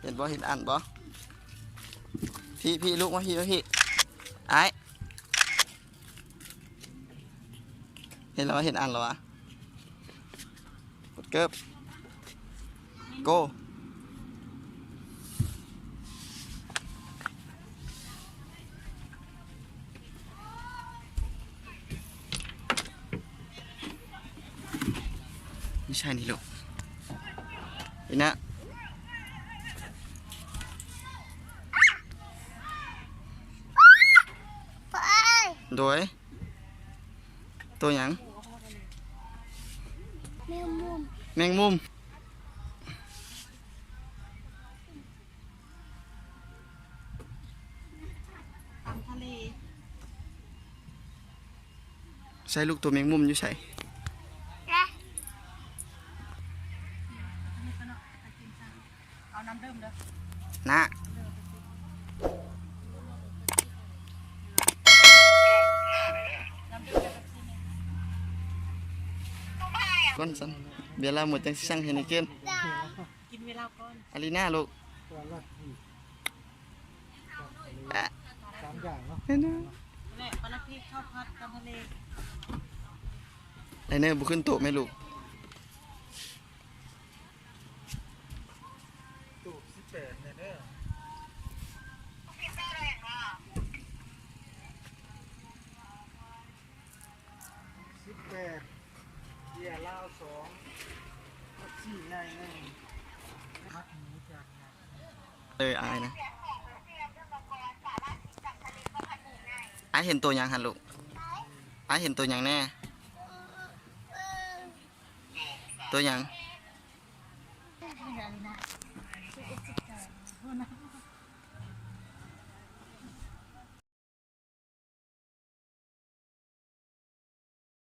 เห็นบ่เห็นอันบ่พี่ลูกมาพี่ไอ้เห็นแล้วเห็นอันแล้ววะกดเกิบโก้ไม่ใช่นี่ลูกนี่นะโดยตัวหยังแมงมุมทะเลใช่ลูกตัวแมงมุมอยู่ใส่เอาน้ำเริ่มเด้อนะก้นสันเดี๋ยวเราหมดจังสั่งเห็นในเกมกินเวลาก่อนอารีน่าลูก3 อย่างเนาะแม่ปลาพริกข้าวผัดตำทะเลไอเนอร์บุขึ้นโต๊ะไหมลูกตูบ18เนี่ยเด้อ18เบียร์เหล้า2ผักชีใน1มัดหมูจากอายนะไอเห็นตัวยังหันลูกไอเห็นตัวยังแน่ตัวยัง